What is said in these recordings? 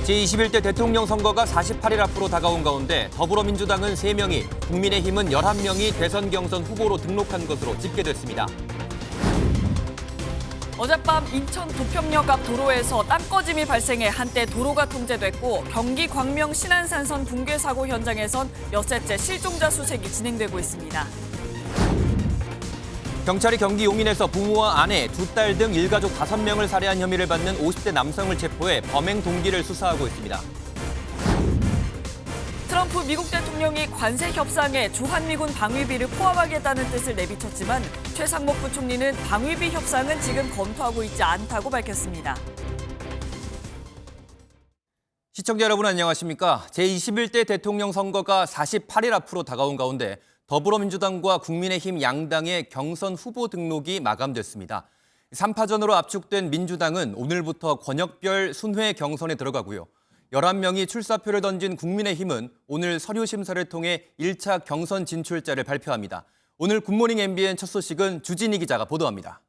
제21대 대통령 선거가 48일 앞으로 다가온 가운데 더불어민주당은 3명이, 국민의힘은 11명이 대선 경선 후보로 등록한 것으로 집계됐습니다. 어젯밤 인천 부평역 앞 도로에서 땅꺼짐이 발생해 한때 도로가 통제됐고 경기 광명 신안산선 붕괴 사고 현장에선 엿새째 실종자 수색이 진행되고 있습니다. 경찰이 경기 용인에서 부모와 아내, 2딸 등 일가족 5명을 살해한 혐의를 받는 50대 남성을 체포해 범행 동기를 수사하고 있습니다. 트럼프 미국 대통령이 관세 협상에 주한미군 방위비를 포함하겠다는 뜻을 내비쳤지만 최상목 부총리는 방위비 협상은 지금 검토하고 있지 않다고 밝혔습니다. 시청자 여러분 안녕하십니까? 제21대 대통령 선거가 48일 앞으로 다가온 가운데 더불어민주당과 국민의힘 양당의 경선 후보 등록이 마감됐습니다. 3파전으로 압축된 민주당은 오늘부터 권역별 순회 경선에 들어가고요. 11명이 출사표를 던진 국민의힘은 오늘 서류 심사를 통해 1차 경선 진출자를 발표합니다. 오늘 굿모닝 MBN 첫 소식은 주진희 기자가 보도합니다.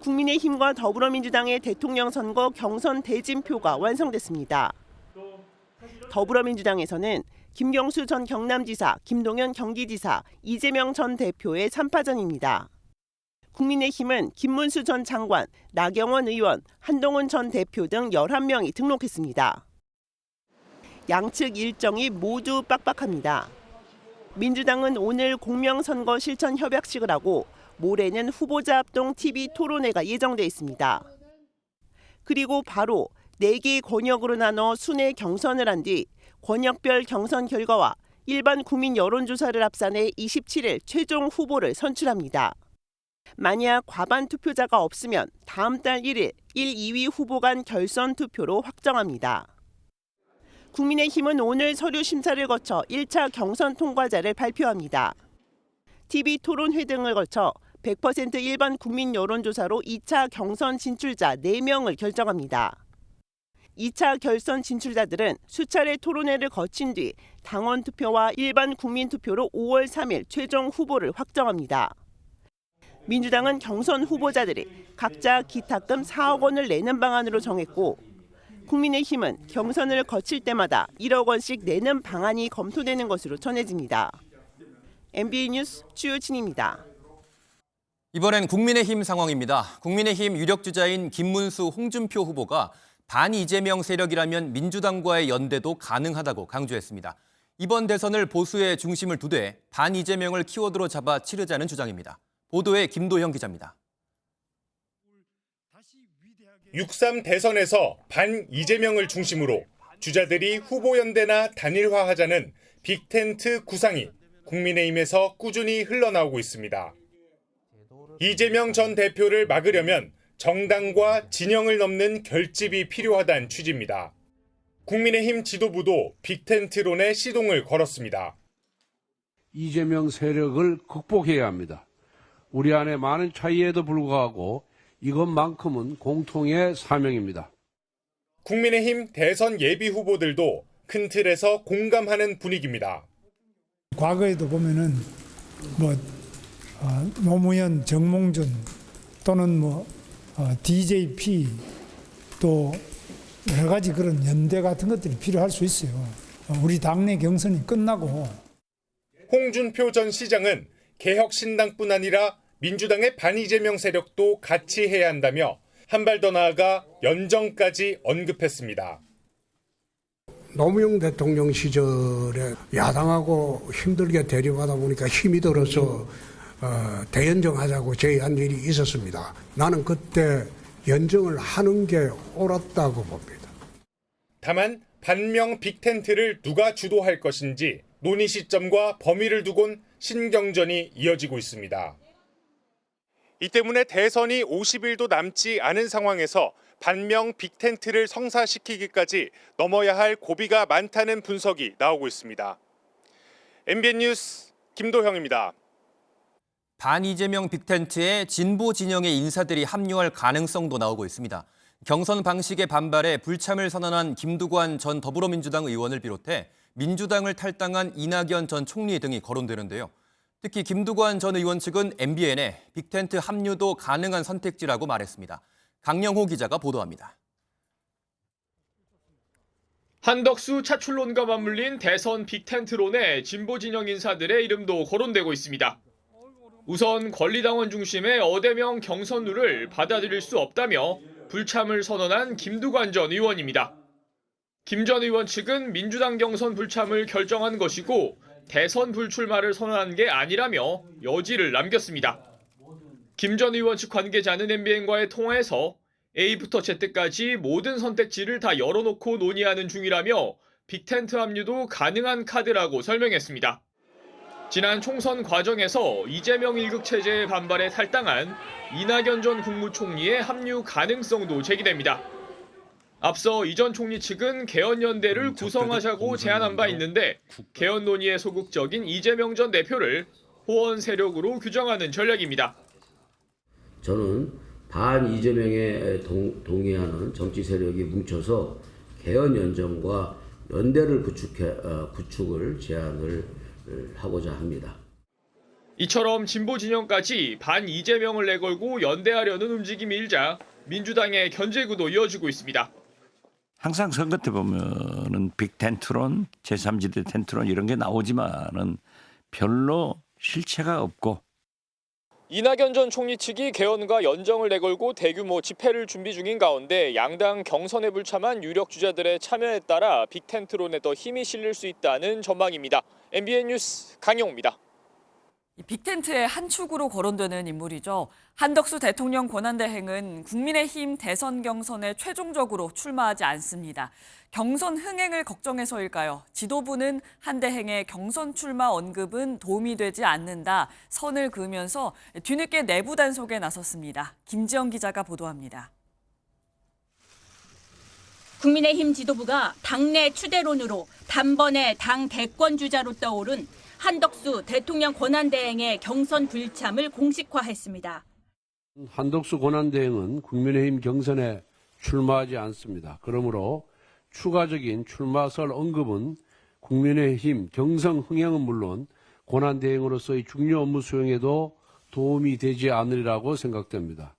국민의힘과 더불어민주당의 대통령 선거 경선 대진표가 완성됐습니다. 더불어민주당에서는 김경수 전 경남지사, 김동연 경기지사, 이재명 전 대표의 3파전입니다. 국민의힘은 김문수 전 장관, 나경원 의원, 한동훈 전 대표 등 11명이 등록했습니다. 양측 일정이 모두 빡빡합니다. 민주당은 오늘 공명선거 실천 협약식을 하고 모레는 후보자 합동 TV 토론회가 예정돼 있습니다. 그리고 바로 4개 권역으로 나눠 순회 경선을 한 뒤 권역별 경선 결과와 일반 국민 여론조사를 합산해 27일 최종 후보를 선출합니다. 만약 과반 투표자가 없으면 다음 달 1일 1, 2위 후보 간 결선 투표로 확정합니다. 국민의힘은 오늘 서류 심사를 거쳐 1차 경선 통과자를 발표합니다. TV 토론회 등을 거쳐 100% 일반 국민 여론조사로 2차 경선 진출자 4명을 결정합니다. 2차 결선 진출자들은 수차례 토론회를 거친 뒤 당원 투표와 일반 국민 투표로 5월 3일 최종 후보를 확정합니다. 민주당은 경선 후보자들이 각자 기탁금 4억 원을 내는 방안으로 정했고 국민의힘은 경선을 거칠 때마다 1억 원씩 내는 방안이 검토되는 것으로 전해집니다. MBN 뉴스 주효진입니다. 이번엔 국민의힘 상황입니다. 국민의힘 유력 주자인 김문수, 홍준표 후보가 반 이재명 세력이라면 민주당과의 연대도 가능하다고 강조했습니다. 이번 대선을 보수의 중심을 두되 반 이재명을 키워드로 잡아 치르자는 주장입니다. 보도에 김도형 기자입니다. 6.3 대선에서 반 이재명을 중심으로 주자들이 후보 연대나 단일화하자는 빅텐트 구상이 국민의힘에서 꾸준히 흘러나오고 있습니다. 이재명 전 대표를 막으려면 정당과 진영을 넘는 결집이 필요하다는 취지입니다. 국민의힘 지도부도 빅텐트론에 시동을 걸었습니다. 이재명 세력을 극복해야 합니다. 우리 안에 많은 차이에도 불구하고 이것만큼은 공통의 사명입니다. 국민의힘 대선 예비 후보들도 큰 틀에서 공감하는 분위기입니다. 과거에도 보면은 노무현, 정몽준 또는 DJP 또 여러 가지 그런 연대 같은 것들이 필요할 수 있어요. 우리 당내 경선이 끝나고. 홍준표 전 시장은 개혁신당뿐 아니라 민주당의 반이재명 세력도 같이 해야 한다며 한 발 더 나아가 연정까지 언급했습니다. 노무현 대통령 시절에 야당하고 힘들게 대립하다 보니까 힘이 들어서 대연정하자고 제의한 일이 있었습니다. 나는 그때 연정을 하는 게 옳았다고 봅니다. 다만 반명 빅텐트를 누가 주도할 것인지 논의 시점과 범위를 두곤 신경전이 이어지고 있습니다. 이 때문에 대선이 50일도 남지 않은 상황에서 반명 빅텐트를 성사시키기까지 넘어야 할 고비가 많다는 분석이 나오고 있습니다. MBN 뉴스 김도형입니다. 반 이재명 빅텐트에 진보 진영의 인사들이 합류할 가능성도 나오고 있습니다. 경선 방식에 반발해 불참을 선언한 김두관 전 더불어민주당 의원을 비롯해 민주당을 탈당한 이낙연 전 총리 등이 거론되는데요. 특히 김두관 전 의원 측은 MBN에 빅텐트 합류도 가능한 선택지라고 말했습니다. 강영호 기자가 보도합니다. 한덕수 차출론과 맞물린 대선 빅텐트론에 진보 진영 인사들의 이름도 거론되고 있습니다. 우선 권리당원 중심의 어대명 경선룰을 받아들일 수 없다며 불참을 선언한 김두관 전 의원입니다. 김 전 의원 측은 민주당 경선 불참을 결정한 것이고 대선 불출마를 선언한 게 아니라며 여지를 남겼습니다. 김 전 의원 측 관계자는 MBN과의 통화에서 A부터 Z까지 모든 선택지를 다 열어놓고 논의하는 중이라며 빅텐트 합류도 가능한 카드라고 설명했습니다. 지난 총선 과정에서 이재명 일극 체제에 반발해 탈당한 이낙연 전 국무총리의 합류 가능성도 제기됩니다. 앞서 이 전 총리 측은 개헌연대를 구성하자고 제안한 바 있는데 개헌 논의에 소극적인 이재명 전 대표를 호원 세력으로 규정하는 전략입니다. 저는 반 이재명에 동의하는 정치 세력이 뭉쳐서 개헌연정과 연대를 구축을 제안을 하고자 합니다. 이처럼 진보 진영까지 반 이재명을 내걸고 연대하려는 움직임이 일자 민주당의 견제구도 이어지고 있습니다. 항상 선거 때 보면은 빅텐트론, 제3지대 텐트론 이런 게 나오지만은 별로 실체가 없고. 이낙연 전 총리 측이 개헌과 연정을 내걸고 대규모 집회를 준비 중인 가운데 양당 경선에 불참한 유력 주자들의 참여에 따라 빅텐트론에 더 힘이 실릴 수 있다는 전망입니다. MBN 뉴스 강용호입니다. 빅텐트의 한 축으로 거론되는 인물이죠. 한덕수 대통령 권한대행은 국민의힘 대선 경선에 최종적으로 출마하지 않습니다. 경선 흥행을 걱정해서일까요? 지도부는 한 대행의 경선 출마 언급은 도움이 되지 않는다 선을 그으면서 뒤늦게 내부 단속에 나섰습니다. 김지영 기자가 보도합니다. 국민의힘 지도부가 당내 추대론으로 단번에 당 대권 주자로 떠오른 한덕수 대통령 권한대행의 경선 불참을 공식화했습니다. 한덕수 권한대행은 국민의힘 경선에 출마하지 않습니다. 그러므로 추가적인 출마설 언급은 국민의힘 경선 흥행은 물론 권한대행으로서의 중요 업무 수행에도 도움이 되지 않으리라고 생각됩니다.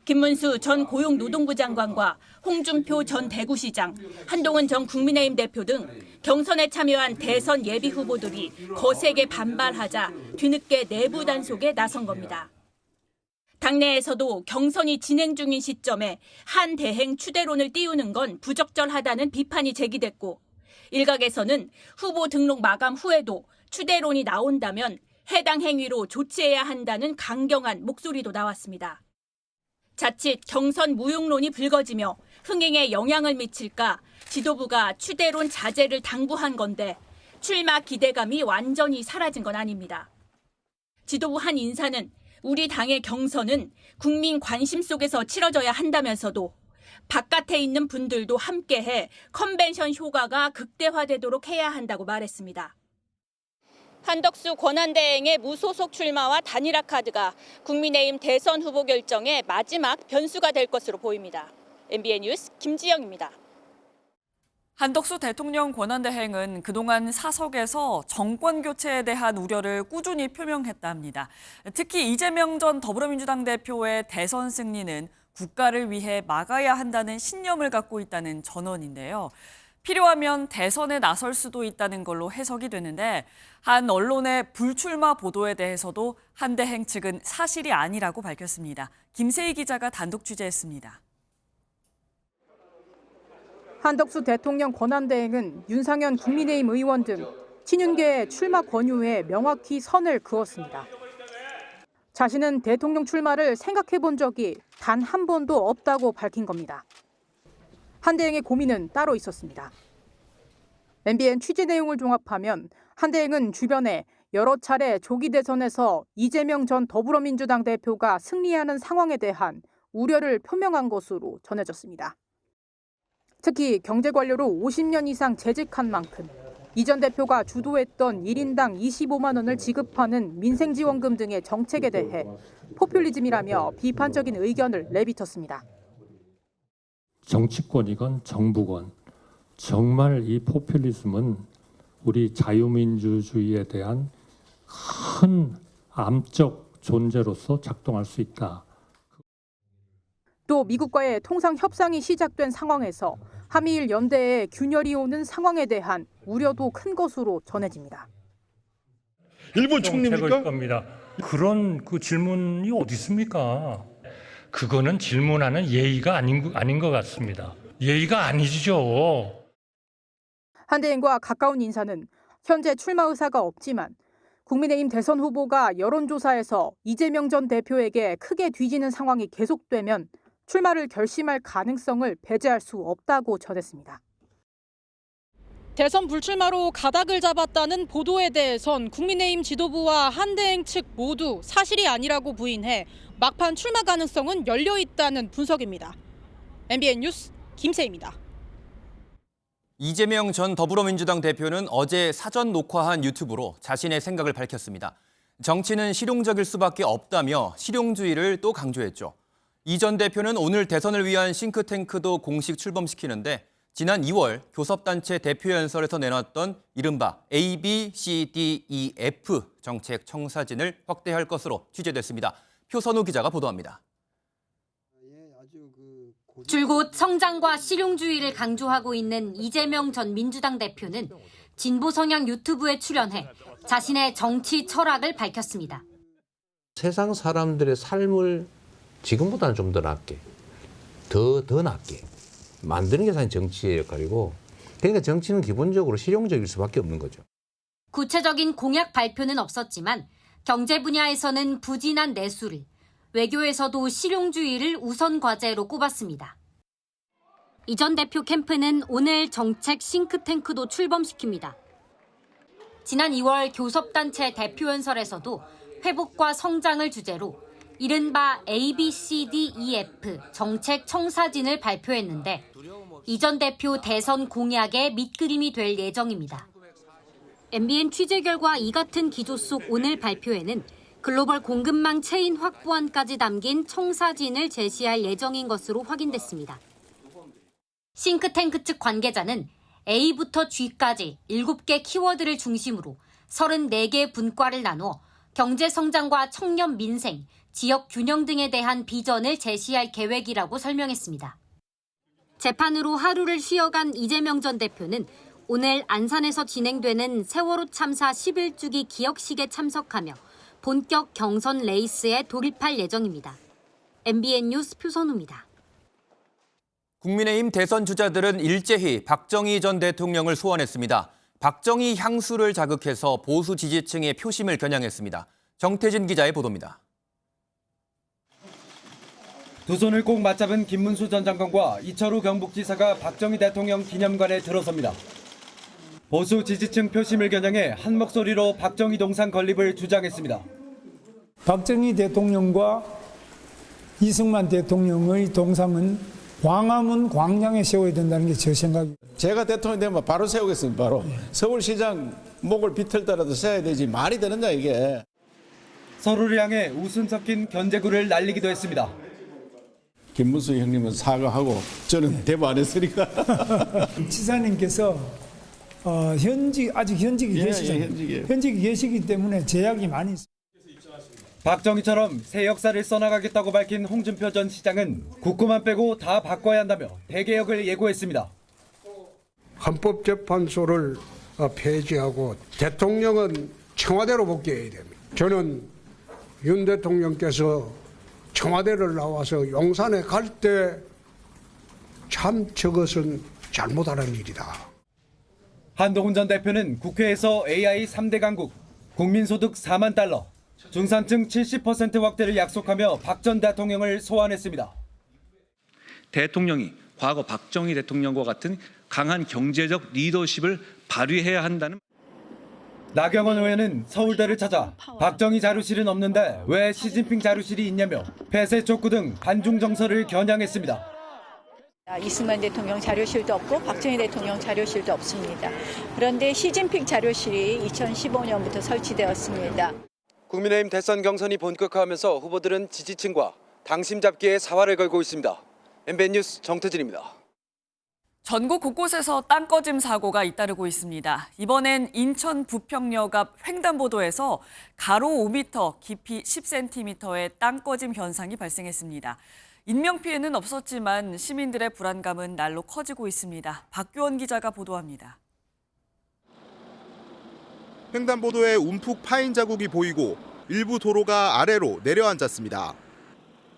김문수 전 고용노동부 장관과 홍준표 전 대구시장, 한동훈 전 국민의힘 대표 등 경선에 참여한 대선 예비 후보들이 거세게 반발하자 뒤늦게 내부 단속에 나선 겁니다. 당내에서도 경선이 진행 중인 시점에 한 대행 추대론을 띄우는 건 부적절하다는 비판이 제기됐고 일각에서는 후보 등록 마감 후에도 추대론이 나온다면 해당 행위로 조치해야 한다는 강경한 목소리도 나왔습니다. 자칫 경선 무용론이 불거지며 흥행에 영향을 미칠까 지도부가 추대론 자제를 당부한 건데 출마 기대감이 완전히 사라진 건 아닙니다. 지도부 한 인사는 우리 당의 경선은 국민 관심 속에서 치러져야 한다면서도 바깥에 있는 분들도 함께해 컨벤션 효과가 극대화되도록 해야 한다고 말했습니다. 한덕수 권한대행의 무소속 출마와 단일화 카드가 국민의힘 대선 후보 결정의 마지막 변수가 될 것으로 보입니다. MBN 뉴스 김지영입니다. 한덕수 대통령 권한대행은 그동안 사석에서 정권 교체에 대한 우려를 꾸준히 표명했다 합니다. 특히 이재명 전 더불어민주당 대표의 대선 승리는 국가를 위해 막아야 한다는 신념을 갖고 있다는 전언인데요. 필요하면 대선에 나설 수도 있다는 걸로 해석이 되는데 한 언론의 불출마 보도에 대해서도 한 대행 측은 사실이 아니라고 밝혔습니다. 김세희 기자가 단독 취재했습니다. 한덕수 대통령 권한대행은 윤상현 국민의힘 의원 등 친윤계의 출마 권유에 명확히 선을 그었습니다. 자신은 대통령 출마를 생각해 본 적이 단 한 번도 없다고 밝힌 겁니다. 한 대행의 고민은 따로 있었습니다. MBN 취재 내용을 종합하면 한 대행은 주변에 여러 차례 조기 대선에서 이재명 전 더불어민주당 대표가 승리하는 상황에 대한 우려를 표명한 것으로 전해졌습니다. 특히 경제 관료로 50년 이상 재직한 만큼 이 전 대표가 주도했던 1인당 25만 원을 지급하는 민생지원금 등의 정책에 대해 포퓰리즘이라며 비판적인 의견을 내비쳤습니다. 정치권이건 정부건 정말 이 포퓰리즘은 우리 자유민주주의에 대한 큰 암적 존재로서 작동할 수 있다. 또 미국과의 통상 협상이 시작된 상황에서 한미일 연대에 균열이 오는 상황에 대한 우려도 큰 것으로 전해집니다. 일본 총리입니까? 겁니다. 그런 그 질문이 어디 있습니까? 그거는 질문하는 예의가 아닌 것 같습니다. 예의가 아니죠. 한대행과 가까운 인사는 현재 출마 의사가 없지만 국민의힘 대선 후보가 여론조사에서 이재명 전 대표에게 크게 뒤지는 상황이 계속되면 출마를 결심할 가능성을 배제할 수 없다고 전했습니다. 대선 불출마로 가닥을 잡았다는 보도에 대해선 국민의힘 지도부와 한대행 측 모두 사실이 아니라고 부인해 막판 출마 가능성은 열려 있다는 분석입니다. MBN 뉴스 김세희입니다. 이재명 전 더불어민주당 대표는 어제 사전 녹화한 유튜브로 자신의 생각을 밝혔습니다. 정치는 실용적일 수밖에 없다며 실용주의를 또 강조했죠. 이 전 대표는 오늘 대선을 위한 싱크탱크도 공식 출범시키는데 지난 2월 교섭단체 대표연설에서 내놨던 이른바 A, B, C, D, E, F 정책 청사진을 확대할 것으로 취재됐습니다. 표선우 기자가 보도합니다. 줄곧 성장과 실용주의를 강조하고 있는 이재명 전 민주당 대표는 진보 성향 유튜브에 출연해 자신의 정치 철학을 밝혔습니다. 세상 사람들의 삶을 지금보다는 좀 더 낫게, 더 낫게 만드는 게 사실 정치의 역할이고, 그러니까 정치는 기본적으로 실용적일 수밖에 없는 거죠. 구체적인 공약 발표는 없었지만 경제 분야에서는 부진한 내수를, 외교에서도 실용주의를 우선 과제로 꼽았습니다. 이 전 대표 캠프는 오늘 정책 싱크탱크도 출범시킵니다. 지난 2월 교섭단체 대표연설에서도 회복과 성장을 주제로 이른바 A, B, C, D, E, F 정책 청사진을 발표했는데 이 전 대표 대선 공약의 밑그림이 될 예정입니다. MBN 취재 결과 이 같은 기조 속 오늘 발표에는 글로벌 공급망 체인 확보안까지 담긴 청사진을 제시할 예정인 것으로 확인됐습니다. 싱크탱크 측 관계자는 A부터 G까지 7개 키워드를 중심으로 34개 분과를 나누어 경제 성장과 청년 민생, 지역 균형 등에 대한 비전을 제시할 계획이라고 설명했습니다. 재판으로 하루를 쉬어간 이재명 전 대표는 오늘 안산에서 진행되는 세월호 참사 11주기 기억식에 참석하며 본격 경선 레이스에 돌입할 예정입니다. MBN 뉴스 표선우입니다. 국민의힘 대선 주자들은 일제히 박정희 전 대통령을 소환했습니다. 박정희 향수를 자극해서 보수 지지층의 표심을 겨냥했습니다. 정태진 기자의 보도입니다. 두 손을 꼭 맞잡은 김문수 전 장관과 이철우 경북지사가 박정희 대통령 기념관에 들어섭니다. 보수 지지층 표심을 겨냥해 한 목소리로 박정희 동상 건립을 주장했습니다. 박정희 대통령과 이승만 대통령의 동상은 광화문 광장에 세워야 된다는 게 제 생각입니다. 제가 대통령 되면 바로 세우겠습니다. 바로. 서울시장 목을 비틀더라도 세워야 되지. 말이 되느냐 이게. 서로를 향해 웃음 섞인 견제구를 날리기도 했습니다. 김문수 형님은 사과하고 저는 대부 안 했으니까. 지사님께서 아직 현직이 계시잖아요. 현직이 계시기 때문에 제약이 많이 있습니다. 박정희처럼 새 역사를 써나가겠다고 밝힌 홍준표 전 시장은 국구만 빼고 다 바꿔야 한다며 대개혁을 예고했습니다. 헌법재판소를 폐지하고 대통령은 청와대로 복귀해야 됩니다. 저는 윤 대통령께서 청와대를 나와서 용산에 갈 때 참 저것은 잘못하는 일이다. 한동훈 전 대표는 국회에서 AI 3대 강국, 국민소득 4만 달러, 중산층 70% 확대를 약속하며 박 전 대통령을 소환했습니다. 대통령이 과거 박정희 대통령과 같은 강한 경제적 리더십을 발휘해야 한다는. 나경원 의원은 서울대를 찾아 박정희 자료실은 없는데 왜 시진핑 자료실이 있냐며 폐쇄 촉구 등 반중 정서를 겨냥했습니다. 이승만 대통령 자료실도 없고 박정희 대통령 자료실도 없습니다. 그런데 시진핑 자료실이 2015년부터 설치되었습니다. 국민의힘 대선 경선이 본격화하면서 후보들은 지지층과 당심 잡기에 사활을 걸고 있습니다. MBN 뉴스 정태진입니다. 전국 곳곳에서 땅꺼짐 사고가 잇따르고 있습니다. 이번엔 인천 부평역 앞 횡단보도에서 가로 5m, 깊이 10cm의 땅꺼짐 현상이 발생했습니다. 인명피해는 없었지만 시민들의 불안감은 날로 커지고 있습니다. 박규원 기자가 보도합니다. 횡단보도에 움푹 파인 자국이 보이고 일부 도로가 아래로 내려앉았습니다.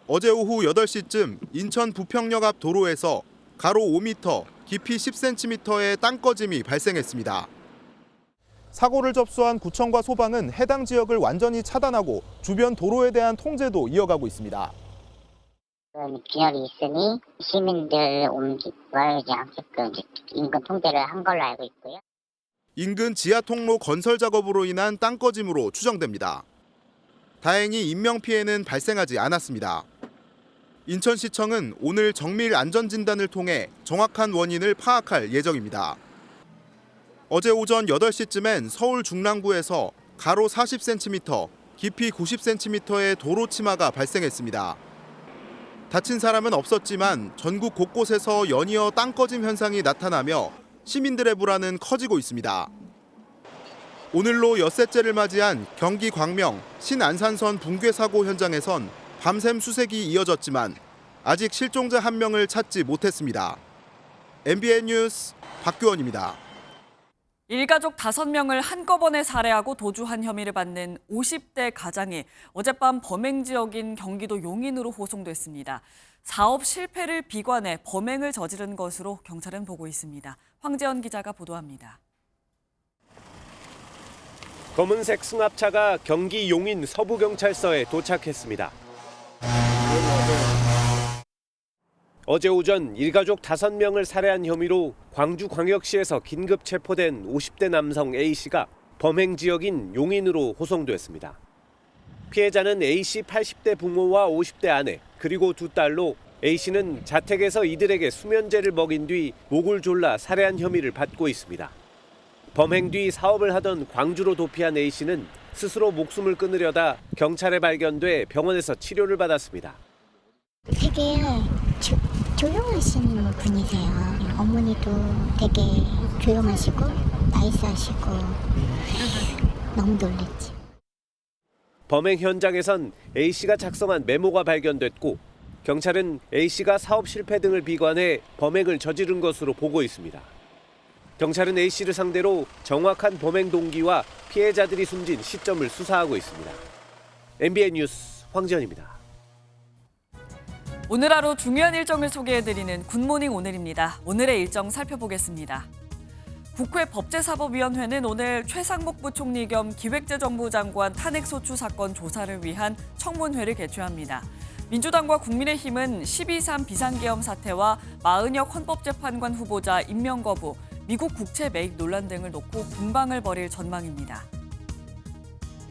어제 오후 8시쯤 인천 부평역 앞 도로에서 가로 5m, 깊이 10cm의 땅꺼짐이 발생했습니다. 사고를 접수한 구청과 소방은 해당 지역을 완전히 차단하고 주변 도로에 대한 통제도 이어가고 있습니다. 균열이 있으니 시민들 움직이지 않게끔 인근 통제를 한 걸로 알고 있고요. 인근 지하 통로 건설 작업으로 인한 땅꺼짐으로 추정됩니다. 다행히 인명피해는 발생하지 않았습니다. 인천시청은 오늘 정밀 안전진단을 통해 정확한 원인을 파악할 예정입니다. 어제 오전 8시쯤엔 서울 중랑구에서 가로 40cm, 깊이 90cm의 도로 침하가 발생했습니다. 다친 사람은 없었지만 전국 곳곳에서 연이어 땅꺼짐 현상이 나타나며 시민들의 불안은 커지고 있습니다. 오늘로 엿새째를 맞이한 경기 광명 신안산선 붕괴 사고 현장에선 밤샘 수색이 이어졌지만 아직 실종자 1명을 찾지 못했습니다. MBN 뉴스 박규원입니다. 일가족 5명을 한꺼번에 살해하고 도주한 혐의를 받는 50대 가장이 어젯밤 범행 지역인 경기도 용인으로 호송됐습니다. 사업 실패를 비관해 범행을 저지른 것으로 경찰은 보고 있습니다. 황재현 기자가 보도합니다. 검은색 승합차가 경기 용인 서부경찰서에 도착했습니다. 어제 오전 일가족 5명을 살해한 혐의로 광주광역시에서 긴급 체포된 50대 남성 A씨가 범행 지역인 용인으로 호송됐습니다. 피해자는 A씨 80대 부모와 50대 아내 그리고 2딸로 A씨는 자택에서 이들에게 수면제를 먹인 뒤 목을 졸라 살해한 혐의를 받고 있습니다. 범행 뒤 사업을 하던 광주로 도피한 A씨는 스스로 목숨을 끊으려다 경찰에 발견돼 병원에서 치료를 받았습니다. 되게 조용하신 분이세요. 어머니도 되게 조용하시고 나이스하시고 너무 놀랬지. 범행 현장에선 A씨가 작성한 메모가 발견됐고 경찰은 A씨가 사업 실패 등을 비관해 범행을 저지른 것으로 보고 있습니다. 경찰은 A씨를 상대로 정확한 범행 동기와 피해자들이 숨진 시점을 수사하고 있습니다. MBN 뉴스 황지연입니다. 오늘 하루 중요한 일정을 소개해드리는 굿모닝 오늘입니다. 오늘의 일정 살펴보겠습니다. 국회 법제사법위원회는 오늘 최상목 부총리 겸 기획재정부 장관 탄핵소추 사건 조사를 위한 청문회를 개최합니다. 민주당과 국민의힘은 12.3 비상계엄 사태와 마은혁 헌법재판관 후보자 임명 거부, 미국 국채 매입 논란 등을 놓고 공방을 벌일 전망입니다.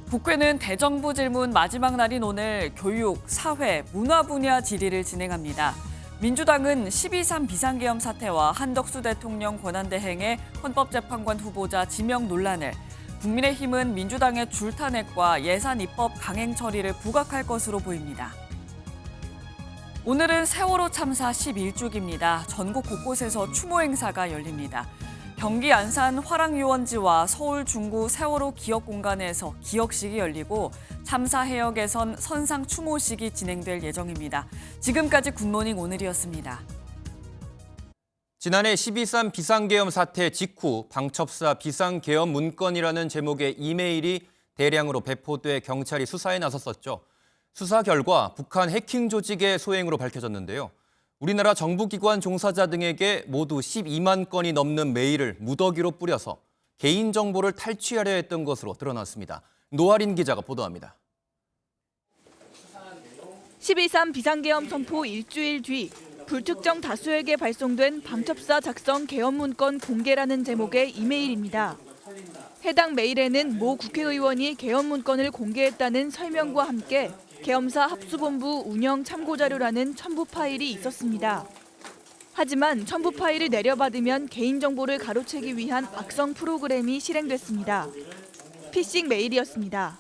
국회는 대정부 질문 마지막 날인 오늘 교육, 사회, 문화 분야 질의를 진행합니다. 민주당은 12.3 비상계엄 사태와 한덕수 대통령 권한대행의 헌법재판관 후보자 지명 논란을, 국민의힘은 민주당의 줄탄핵과 예산 입법 강행 처리를 부각할 것으로 보입니다. 오늘은 세월호 참사 11주기입니다. 전국 곳곳에서 추모 행사가 열립니다. 경기 안산 화랑유원지와 서울 중구 세월호 기억공간에서 기억식이 열리고 참사 해역에선 선상 추모식이 진행될 예정입니다. 지금까지 굿모닝 오늘이었습니다. 지난해 12.3 비상계엄 사태 직후 방첩사 비상계엄 문건이라는 제목의 이메일이 대량으로 배포돼 경찰이 수사에 나섰었죠. 수사 결과 북한 해킹 조직의 소행으로 밝혀졌는데요. 우리나라 정부기관 종사자 등에게 모두 12만 건이 넘는 메일을 무더기로 뿌려서 개인정보를 탈취하려 했던 것으로 드러났습니다. 노아린 기자가 보도합니다. 12.3 비상계엄 선포 일주일 뒤 불특정 다수에게 발송된 방첩사 작성 계엄 문건 공개라는 제목의 이메일입니다. 해당 메일에는 모 국회의원이 계엄 문건을 공개했다는 설명과 함께 계엄사 합수본부 운영 참고자료라는 첨부 파일이 있었습니다. 하지만 첨부 파일을 내려받으면 개인정보를 가로채기 위한 악성 프로그램이 실행됐습니다. 피싱 메일이었습니다.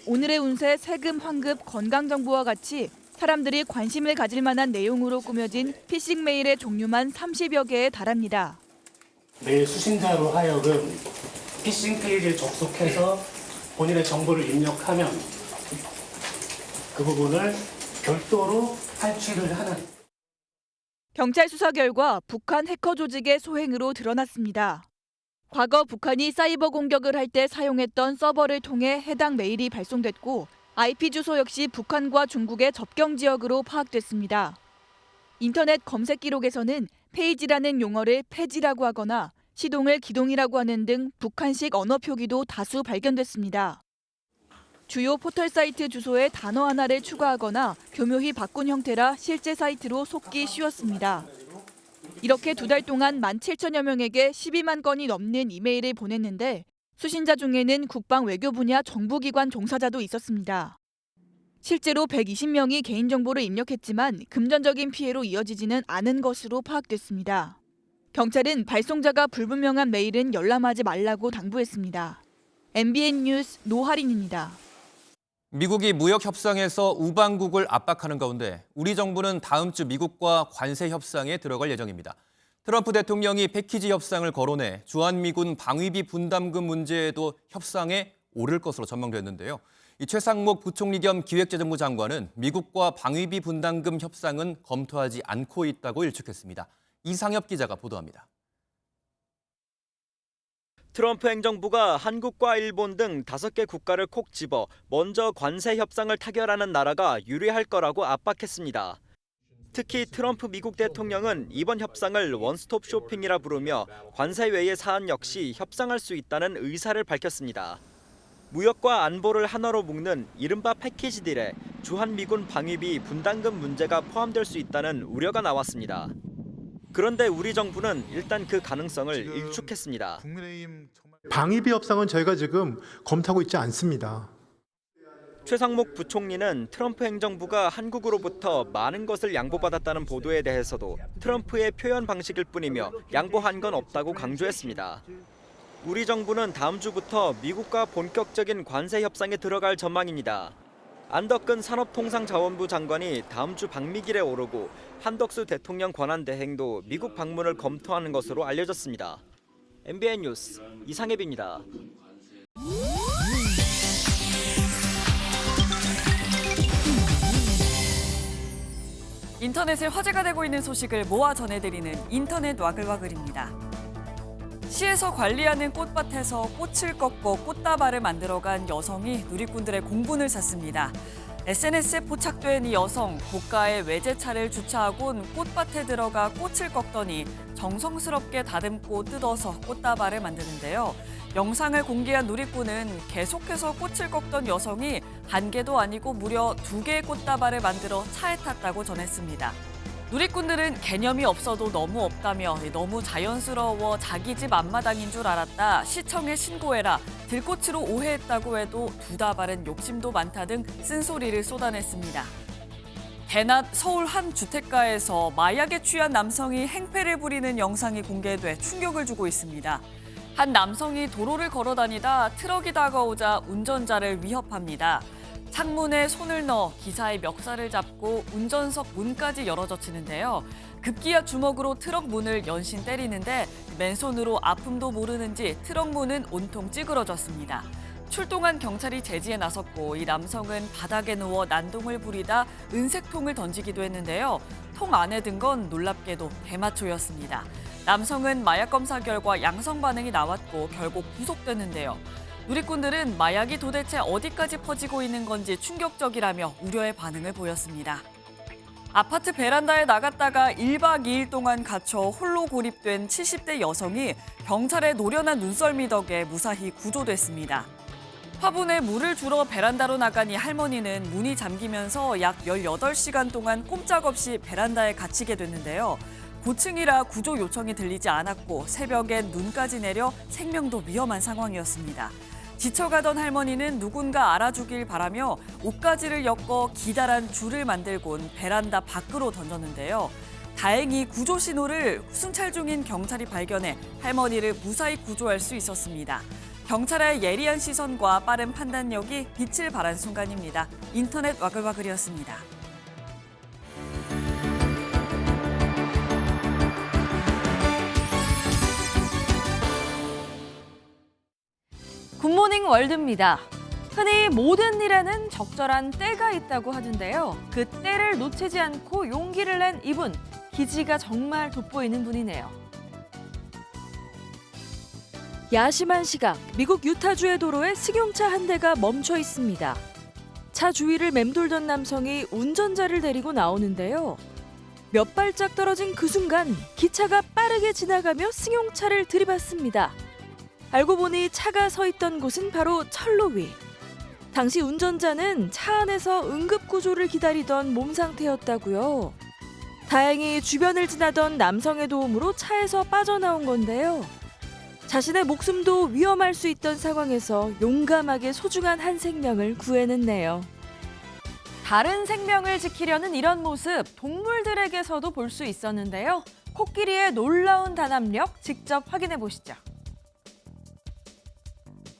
오늘의 운세, 세금, 환급, 건강정보와 같이 사람들이 관심을 가질 만한 내용으로 꾸며진 피싱 메일의 종류만 30여 개에 달합니다. 메일 수신자로 하여금 피싱 페이지에 접속해서 본인의 정보를 입력하면 그 부분을 별도로 탈취를 하는. 경찰 수사 결과 북한 해커 조직의 소행으로 드러났습니다. 과거 북한이 사이버 공격을 할 때 사용했던 서버를 통해 해당 메일이 발송됐고 IP 주소 역시 북한과 중국의 접경 지역으로 파악됐습니다. 인터넷 검색 기록에서는 페이지라는 용어를 페지라고 하거나 시동을 기동이라고 하는 등 북한식 언어 표기도 다수 발견됐습니다. 주요 포털 사이트 주소에 단어 하나를 추가하거나 교묘히 바꾼 형태라 실제 사이트로 속기 쉬웠습니다. 이렇게 2달 동안 17,000여 명에게 12만 건이 넘는 이메일을 보냈는데 수신자 중에는 국방 외교 분야 정부기관 종사자도 있었습니다. 실제로 120명이 개인정보를 입력했지만 금전적인 피해로 이어지지는 않은 것으로 파악됐습니다. 경찰은 발송자가 불분명한 메일은 열람하지 말라고 당부했습니다. MBN 뉴스 노하린입니다. 미국이 무역 협상에서 우방국을 압박하는 가운데 우리 정부는 다음 주 미국과 관세 협상에 들어갈 예정입니다. 트럼프 대통령이 패키지 협상을 거론해 주한미군 방위비 분담금 문제에도 협상에 오를 것으로 전망됐는데요. 이 최상목 부총리 겸 기획재정부 장관은 미국과 방위비 분담금 협상은 검토하지 않고 있다고 일축했습니다. 이상엽 기자가 보도합니다. 트럼프 행정부가 한국과 일본 등 5개 국가를 콕 집어 먼저 관세 협상을 타결하는 나라가 유리할 거라고 압박했습니다. 특히 트럼프 미국 대통령은 이번 협상을 원스톱 쇼핑이라 부르며 관세 외의 사안 역시 협상할 수 있다는 의사를 밝혔습니다. 무역과 안보를 하나로 묶는 이른바 패키지 딜에 주한미군 방위비 분담금 문제가 포함될 수 있다는 우려가 나왔습니다. 그런데 우리 정부는 일단 그 가능성을 일축했습니다. 방위비 협상은 저희가 지금 검토하고 있지 않습니다. 최상목 부총리는 트럼프 행정부가 한국으로부터 많은 것을 양보받았다는 보도에 대해서도 트럼프의 표현 방식일 뿐이며 양보한 건 없다고 강조했습니다. 우리 정부는 다음 주부터 미국과 본격적인 관세 협상에 들어갈 전망입니다. 안덕근 산업통상자원부 장관이 다음 주 방미길에 오르고 한덕수 대통령 권한대행도 미국 방문을 검토하는 것으로 알려졌습니다. MBN 뉴스 이상엽입니다. 인터넷에 화제가 되고 있는 소식을 모아 전해드리는 인터넷 와글와글입니다. 시에서 관리하는 꽃밭에서 꽃을 꺾고 꽃다발을 만들어간 여성이 누리꾼들의 공분을 샀습니다. SNS에 포착된 이 여성, 고가의 외제차를 주차하곤 꽃밭에 들어가 꽃을 꺾더니 정성스럽게 다듬고 뜯어서 꽃다발을 만드는데요. 영상을 공개한 누리꾼은 계속해서 꽃을 꺾던 여성이 1개도 아니고 무려 2개의 꽃다발을 만들어 차에 탔다고 전했습니다. 누리꾼들은 개념이 없어도 너무 없다며 너무 자연스러워 자기 집 앞마당인 줄 알았다. 시청에 신고해라. 들꽃으로 오해했다고 해도 2다발은 욕심도 많다 등 쓴소리를 쏟아냈습니다. 대낮 서울 한 주택가에서 마약에 취한 남성이 행패를 부리는 영상이 공개돼 충격을 주고 있습니다. 한 남성이 도로를 걸어 다니다 트럭이 다가오자 운전자를 위협합니다. 창문에 손을 넣어 기사의 멱살을 잡고 운전석 문까지 열어젖히는데요. 급기야 주먹으로 트럭 문을 연신 때리는데 맨손으로 아픔도 모르는지 트럭 문은 온통 찌그러졌습니다. 출동한 경찰이 제지에 나섰고 이 남성은 바닥에 누워 난동을 부리다 은색통을 던지기도 했는데요. 통 안에 든 건 놀랍게도 대마초였습니다. 남성은 마약 검사 결과 양성 반응이 나왔고 결국 구속됐는데요. 누리꾼들은 마약이 도대체 어디까지 퍼지고 있는 건지 충격적이라며 우려의 반응을 보였습니다. 아파트 베란다에 나갔다가 1박 2일 동안 갇혀 홀로 고립된 70대 여성이 경찰의 노련한 눈썰미 덕에 무사히 구조됐습니다. 화분에 물을 주러 베란다로 나간 이 할머니는 문이 잠기면서 약 18시간 동안 꼼짝없이 베란다에 갇히게 됐는데요. 고층이라 구조 요청이 들리지 않았고 새벽엔 눈까지 내려 생명도 위험한 상황이었습니다. 지쳐가던 할머니는 누군가 알아주길 바라며 옷가지를 엮어 기다란 줄을 만들곤 베란다 밖으로 던졌는데요. 다행히 구조 신호를 순찰 중인 경찰이 발견해 할머니를 무사히 구조할 수 있었습니다. 경찰의 예리한 시선과 빠른 판단력이 빛을 발한 순간입니다. 인터넷 와글와글이었습니다. 굿모닝 월드입니다. 흔히 모든 일에는 적절한 때가 있다고 하던데요. 그 때를 놓치지 않고 용기를 낸 이분, 기지가 정말 돋보이는 분이네요. 야심한 시각, 미국 유타주의 도로에 승용차 한 대가 멈춰 있습니다. 차 주위를 맴돌던 남성이 운전자를 데리고 나오는데요. 몇 발짝 떨어진 그 순간 기차가 빠르게 지나가며 승용차를 들이받습니다. 알고 보니 차가 서 있던 곳은 바로 철로 위. 당시 운전자는 차 안에서 응급구조를 기다리던 몸 상태였다고요. 다행히 주변을 지나던 남성의 도움으로 차에서 빠져나온 건데요. 자신의 목숨도 위험할 수 있던 상황에서 용감하게 소중한 한 생명을 구해냈네요. 다른 생명을 지키려는 이런 모습, 동물들에게서도 볼 수 있었는데요. 코끼리의 놀라운 단합력 직접 확인해 보시죠.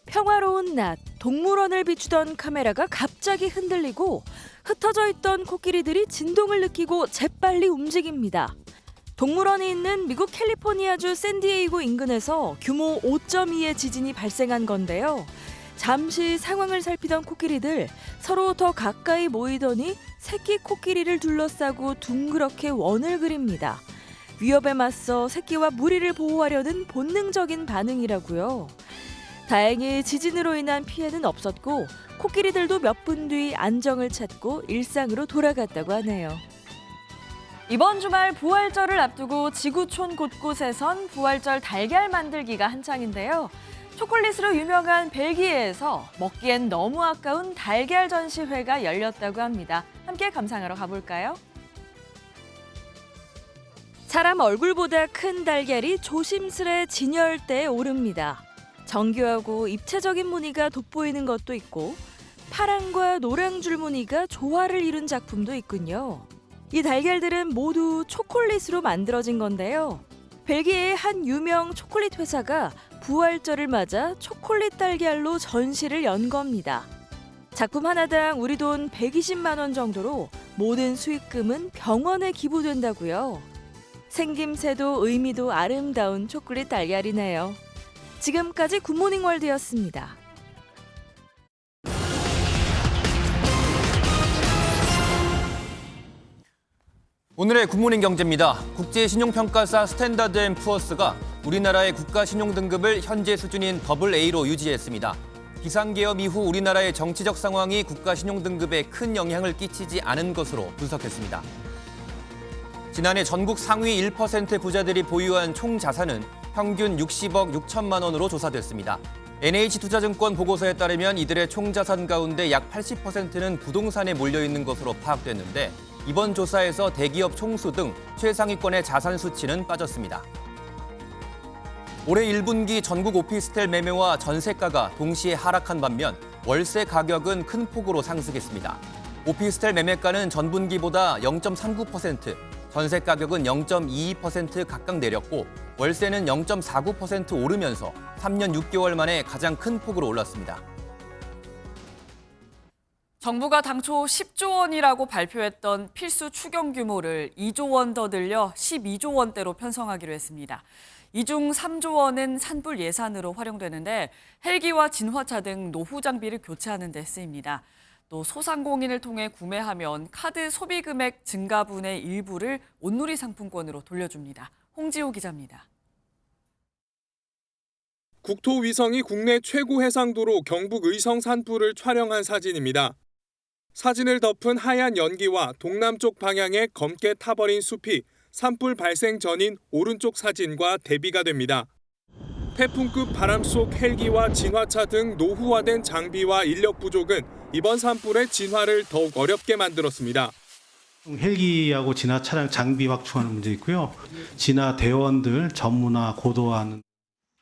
평화로운 낮, 동물원을 비추던 카메라가 갑자기 흔들리고 흩어져 있던 코끼리들이 진동을 느끼고 재빨리 움직입니다. 동물원이 있는 미국 캘리포니아주 샌디에이고 인근에서 규모 5.2의 지진이 발생한 건데요. 잠시 상황을 살피던 코끼리들 서로 더 가까이 모이더니 새끼 코끼리를 둘러싸고 둥그렇게 원을 그립니다. 위협에 맞서 새끼와 무리를 보호하려는 본능적인 반응이라고요. 다행히 지진으로 인한 피해는 없었고 코끼리들도 몇 분 뒤 안정을 찾고 일상으로 돌아갔다고 하네요. 이번 주말 부활절을 앞두고 지구촌 곳곳에선 부활절 달걀 만들기가 한창인데요. 초콜릿으로 유명한 벨기에에서 먹기엔 너무 아까운 달걀 전시회가 열렸다고 합니다. 함께 감상하러 가볼까요? 사람 얼굴보다 큰 달걀이 조심스레 진열대에 오릅니다. 정교하고 입체적인 무늬가 돋보이는 것도 있고 파랑과 노랑 줄무늬가 조화를 이룬 작품도 있군요. 이 달걀들은 모두 초콜릿으로 만들어진 건데요. 벨기에의 한 유명 초콜릿 회사가 부활절을 맞아 초콜릿 달걀로 전시를 연 겁니다. 작품 하나당 우리 돈 120만 원 정도로 모든 수익금은 병원에 기부된다고요. 생김새도 의미도 아름다운 초콜릿 달걀이네요. 지금까지 굿모닝 월드였습니다. 오늘의 굿모닝 경제입니다. 국제신용평가사 스탠다드&푸어스가 우리나라의 국가신용등급을 현재 수준인 AA로 유지했습니다. 비상계엄 이후 우리나라의 정치적 상황이 국가신용등급에 큰 영향을 끼치지 않은 것으로 분석했습니다. 지난해 전국 상위 1% 부자들이 보유한 총 자산은 평균 60억 6천만 원으로 조사됐습니다. NH투자증권 보고서에 따르면 이들의 총 자산 가운데 약 80%는 부동산에 몰려있는 것으로 파악됐는데 이번 조사에서 대기업 총수 등 최상위권의 자산 수치는 빠졌습니다. 올해 1분기 전국 오피스텔 매매와 전세가가 동시에 하락한 반면 월세 가격은 큰 폭으로 상승했습니다. 오피스텔 매매가는 전분기보다 0.39%, 전세 가격은 0.22% 각각 내렸고 월세는 0.49% 오르면서 3년 6개월 만에 가장 큰 폭으로 올랐습니다. 정부가 당초 10조 원이라고 발표했던 필수 추경 규모를 2조 원 더 늘려 12조 원대로 편성하기로 했습니다. 이 중 3조 원은 산불 예산으로 활용되는데 헬기와 진화차 등 노후 장비를 교체하는 데 쓰입니다. 또 소상공인을 통해 구매하면 카드 소비 금액 증가분의 일부를 온누리 상품권으로 돌려줍니다. 홍지호 기자입니다. 국토위성이 국내 최고 해상도로 경북 의성 산불을 촬영한 사진입니다. 사진을 덮은 하얀 연기와 동남쪽 방향에 검게 타버린 숲이 산불 발생 전인 오른쪽 사진과 대비가 됩니다. 태풍급 바람 속 헬기와 진화차 등 노후화된 장비와 인력 부족은 이번 산불의 진화를 더욱 어렵게 만들었습니다. 헬기하고 진화 차량 장비 확충하는 문제 있고요. 진화 대원들 전문화 고도화하는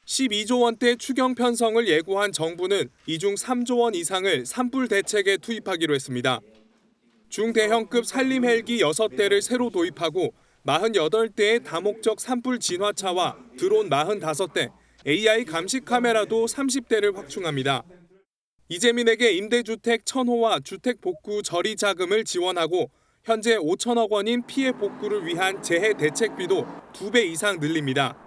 12조 원대 추경 편성을 예고한 정부는 이 중 3조 원 이상을 산불 대책에 투입하기로 했습니다. 중대형급 산림 헬기 6대를 새로 도입하고 48대의 다목적 산불 진화차와 드론 45대, AI 감시 카메라도 30대를 확충합니다. 이재민에게 임대주택 1000호와 주택 복구 처리 자금을 지원하고 현재 5천억 원인 피해 복구를 위한 재해 대책비도 2배 이상 늘립니다.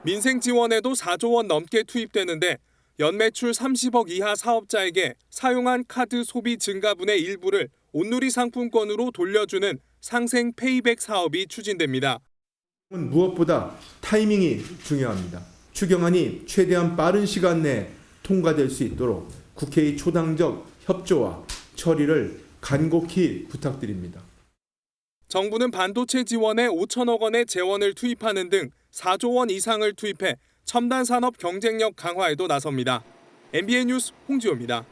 민생 지원에도 4조 원 넘게 투입되는데 연매출 30억 이하 사업자에게 사용한 카드 소비 증가분의 일부를 온누리 상품권으로 돌려주는 상생 페이백 사업이 추진됩니다. 무엇보다 타이밍이 중요합니다. 추경안이 최대한 빠른 시간 내에 통과될 수 있도록 국회의 초당적 협조와 처리를 간곡히 부탁드립니다. 정부는 반도체 지원에 5천억 원의 재원을 투입하는 등 4조 원 이상을 투입해 첨단 산업 경쟁력 강화에도 나섭니다. MBN 뉴스 홍지호입니다.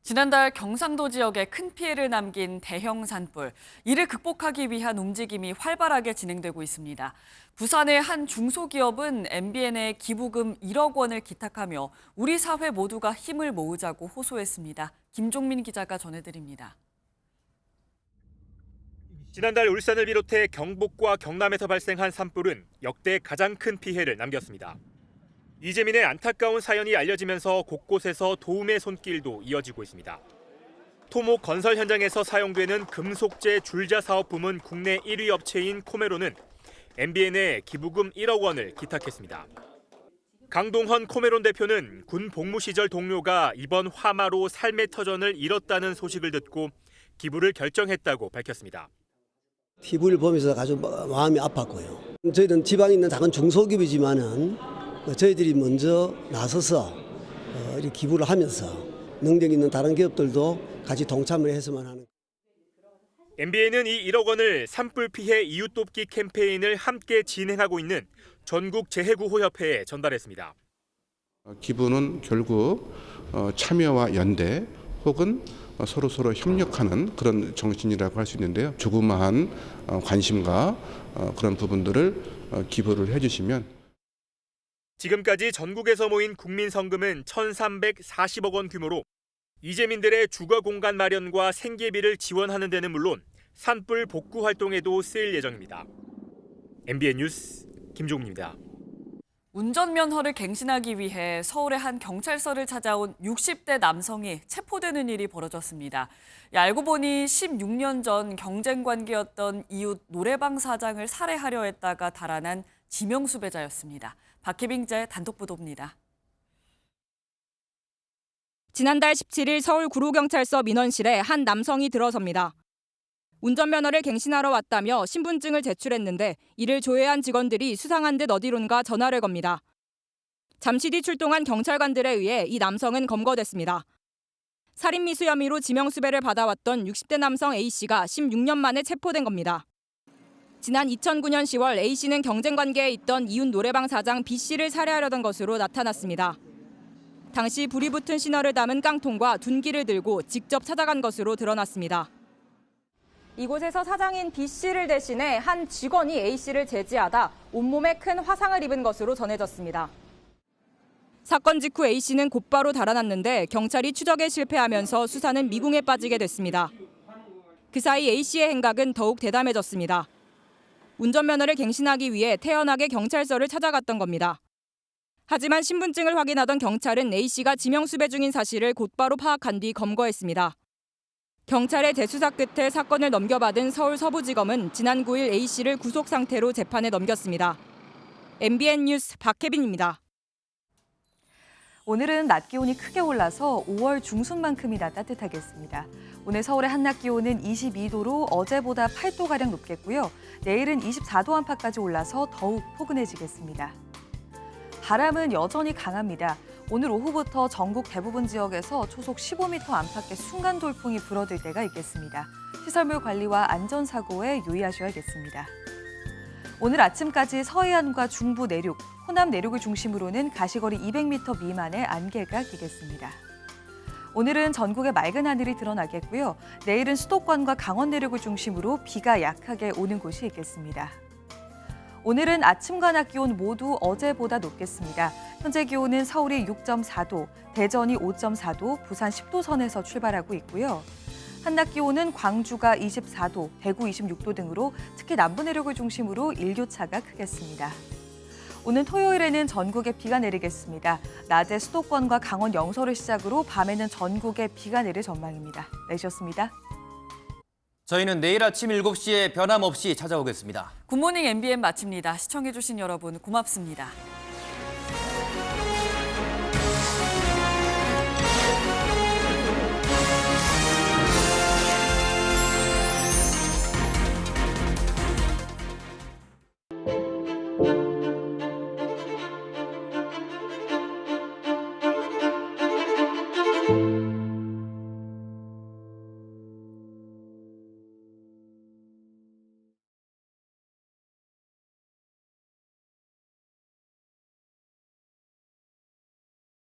지난달 경상도 지역에 큰 피해를 남긴 대형 산불. 이를 극복하기 위한 움직임이 활발하게 진행되고 있습니다. 부산의 한 중소기업은 MBN에 기부금 1억 원을 기탁하며 우리 사회 모두가 힘을 모으자고 호소했습니다. 김종민 기자가 전해드립니다. 지난달 울산을 비롯해 경북과 경남에서 발생한 산불은 역대 가장 큰 피해를 남겼습니다. 이재민의 안타까운 사연이 알려지면서 곳곳에서 도움의 손길도 이어지고 있습니다. 토목 건설 현장에서 사용되는 금속재 줄자 사업 부문 국내 1위 업체인 코메로는 MBN에 기부금 1억 원을 기탁했습니다. 강동헌 코메론 대표는 군 복무 시절 동료가 이번 화마로 삶의 터전을 잃었다는 소식을 듣고 기부를 결정했다고 밝혔습니다. TV를 보면서 아주 마음이 아팠고요. 저희는 지방에 있는 작은 중소기업이지만은 저희들이 먼저 나서서 이렇게 기부를 하면서 능력 있는 다른 기업들도 같이 동참을 해서만 하는. MBN은 이 1억 원을 산불 피해 이웃 돕기 캠페인을 함께 진행하고 있는 전국 재해구호협회에 전달했습니다. 기부는 결국 참여와 연대 혹은 서로 협력하는 그런 정신이라고 할 수 있는데요. 조그마한 관심과 그런 부분들을 기부를 해주시면 지금까지 전국에서 모인 국민 성금은 1,340억 원 규모로 이재민들의 주거 공간 마련과 생계비를 지원하는 데는 물론 산불 복구 활동에도 쓰일 예정입니다. MBN 뉴스 김종민입니다. 운전면허를 갱신하기 위해 서울의 한 경찰서를 찾아온 60대 남성이 체포되는 일이 벌어졌습니다. 알고 보니 16년 전 경쟁 관계였던 이웃 노래방 사장을 살해하려 했다가 달아난 지명수배자였습니다. 박혜빈 기자의 단독 보도입니다. 지난달 17일 서울 구로경찰서 민원실에 한 남성이 들어섭니다. 운전면허를 갱신하러 왔다며 신분증을 제출했는데 이를 조회한 직원들이 수상한 듯 어디론가 전화를 겁니다. 잠시 뒤 출동한 경찰관들에 의해 이 남성은 검거됐습니다. 살인미수 혐의로 지명수배를 받아왔던 60대 남성 A씨가 16년 만에 체포된 겁니다. 지난 2009년 10월 A씨는 경쟁관계에 있던 이웃 노래방 사장 B씨를 살해하려던 것으로 나타났습니다. 당시 불이 붙은 신호를 담은 깡통과 둔기를 들고 직접 찾아간 것으로 드러났습니다. 이곳에서 사장인 B씨를 대신해 한 직원이 A씨를 제지하다 온몸에 큰 화상을 입은 것으로 전해졌습니다. 사건 직후 A씨는 곧바로 달아났는데 경찰이 추적에 실패하면서 수사는 미궁에 빠지게 됐습니다. 그 사이 A씨의 행각은 더욱 대담해졌습니다. 운전면허를 갱신하기 위해 태연하게 경찰서를 찾아갔던 겁니다. 하지만 신분증을 확인하던 경찰은 A씨가 지명수배 중인 사실을 곧바로 파악한 뒤 검거했습니다. 경찰의 재수사 끝에 사건을 넘겨받은 서울 서부지검은 지난 9일 A씨를 구속 상태로 재판에 넘겼습니다. MBN 뉴스 박혜빈입니다. 오늘은 낮 기온이 크게 올라서 5월 중순만큼이나 따뜻하겠습니다. 오늘 서울의 한낮 기온은 22도로 어제보다 8도가량 높겠고요. 내일은 24도 안팎까지 올라서 더욱 포근해지겠습니다. 바람은 여전히 강합니다. 오늘 오후부터 전국 대부분 지역에서 초속 15m 안팎의 순간 돌풍이 불어들 때가 있겠습니다. 시설물 관리와 안전사고에 유의하셔야겠습니다. 오늘 아침까지 서해안과 중부 내륙, 호남 내륙을 중심으로는 가시거리 200m 미만의 안개가 끼겠습니다. 오늘은 전국에 맑은 하늘이 드러나겠고요. 내일은 수도권과 강원 내륙을 중심으로 비가 약하게 오는 곳이 있겠습니다. 오늘은 아침과 낮 기온 모두 어제보다 높겠습니다. 현재 기온은 서울이 6.4도, 대전이 5.4도, 부산 10도 선에서 출발하고 있고요. 한낮 기온은 광주가 24도, 대구 26도 등으로 특히 남부 내륙을 중심으로 일교차가 크겠습니다. 오늘 토요일에는 전국에 비가 내리겠습니다. 낮에 수도권과 강원 영서를 시작으로 밤에는 전국에 비가 내릴 전망입니다. 내셨습니다. 저희는 내일 아침 7시에 변함없이 찾아오겠습니다. 굿모닝 MBN 마칩니다. 시청해주신 여러분 고맙습니다.